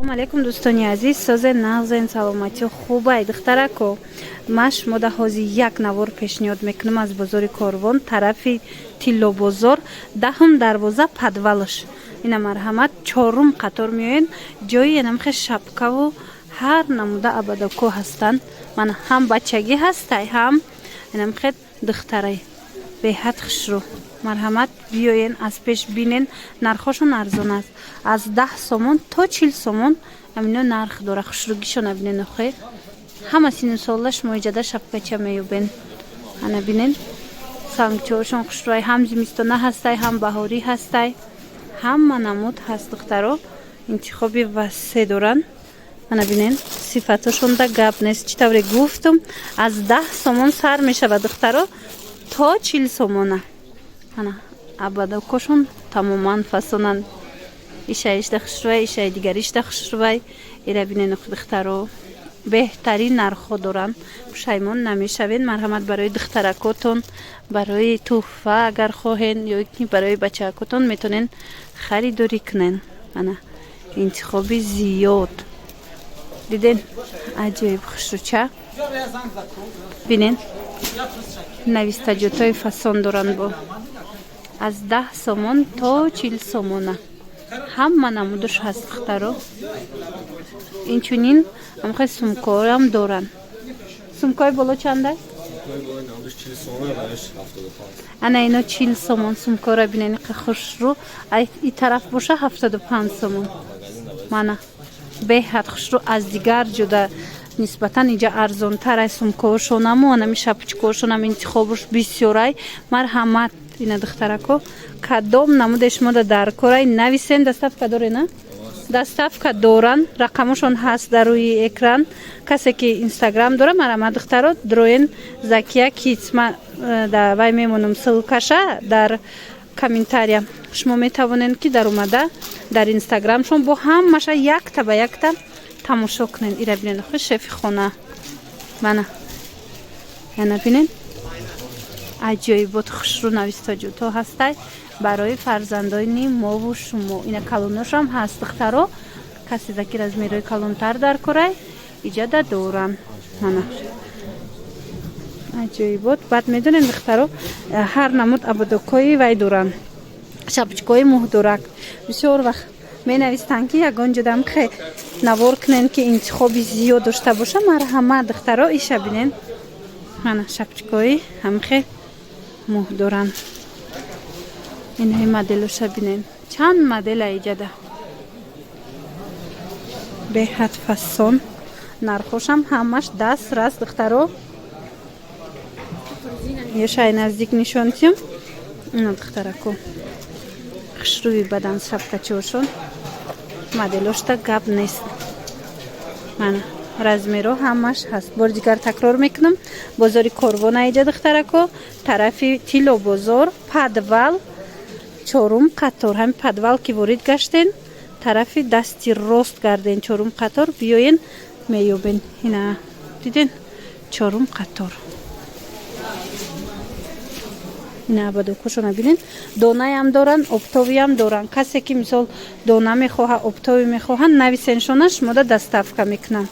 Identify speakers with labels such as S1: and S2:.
S1: алейкум дӯстони азиз, созе нағзен саломати хубай духтарако. Ма шумо ҳози як навор пешниҳод мекунам аз бозори Корвон, тарафи Тилло бозор, 10 дарвоза подвалш. Ина марҳамат 4 қатор меоян, ҷои янамхе шапкаву ҳар намуда абадако ҳастанд. Мана ҳам бачагӣ ҳастай, ҳам янамхе духтарай. Беҳад хушрӯ. Марҳамат биёен аз пеш бинен, нархошон арзон аст. Аз 10 сомон то 40 сомон амино нарх дора. Хушрӯгишон абинен охе. Ҳама сину сола шумо иҷада шапкача меёбен. Ана бинен сангчоошон хушрӯай, ҳам зимистона ҳастай, ҳам баҳорӣ ҳастай. Ҳама намуд ҳаст духтаро. интихоби васеъ доранд. Ана бинен сифатошон да гап нест. Чӣ тавре гуфтум, аз 10 сомон сар мешавад духтаро то 40 сомона. Ана абадакошон тамоман фасонанд. Ишай ишта хушрӯай, ишай дигар ишта хушрӯай. Ира бинен духтаро беҳтарин нархҳо доранд. Пушаймон намешавед. Марҳамат барои духтаракотон, барои тӯҳфа агар хоҳен ё ки барои бачаакотон метонен харидорӣ кунен. Ана интихоби зиёд. Диден аҷоиб хушрӯча. Бинен навистаҷотои фасон доранд бо аз 10 сомон то 40 сомона. Ҳама намудаш ҳаст духтаро. Инчунин амхе сумкаам доранд. Сумкаи боло чандай? Ана ино 40 сомон сумкаро бинени қа хушрӯ. И тараф боша 75 сомон. Мана беҳад хушрӯ аз дигар ҷуда нисбатан иҷа арзонтарай сумкаошонаму анами шапчикаошонам интихобуш бисёрай. Марҳамат ина духтарако кадом намуде шумо дар корай нависен. Доставка дорен, на? Доставка доранд. Рақамошон ҳаст дар рӯи экран. Касе ки инстаграм дора, марҳамат духтаро дроен Закия Kids. Ма вай мемонам ссилкаша дар комментария. Шумо метавонен ки дар омада дар инстаграмшон бо ҳамаша якта ба якта тамошо кунен. Ира бинен хӯ шефи хона. Мана яна бинен аҷоибот хушрӯ навистаҷото ҳастай барои фарзандони мову шумо. Ина калоношам ҳаст духтаро. Каси заки размерои калонтар дар корай иҷада доранд. Мана аҷоибот. Баъд медонен духтаро ҳар намуд абадокои вай доранд. Шапчикои муҳдурак. Бисёр вақт менавистанд ки ягон ҷудам хе навор кунен ки интихоби зиёд дошта боша. Марҳамат духтаро иша бинен. Мана шапчикои ҳамхе муҳдуранд. Инаи моделоша бинен. Чанд модела иҷада. Беҳад фасон. Нархошам ҳамаш даст раст духтаро. Яшай наздик нишонтим. Ина духтарако хушрӯи бадан шапкачаошон моделошта гап нест. Мана размеро ҳамаш ҳаст. Бори дигар такрор мекунам. Бозори Корвон аиҷа духтарако, тарафи Тилло бозор, подвал 4 қатор. Ҳами подвал ки ворид гаштен, тарафи дасти рост гарден 4 қатор биёен меёбен. Ина диден 4 қатор. Ина абадокошона бинен. Донаям доранд, оптовиям доранд. Касе ки мисол дона мехоҳа, оптови мехоҳанд, нависеншона шумо да доставка мекунанд.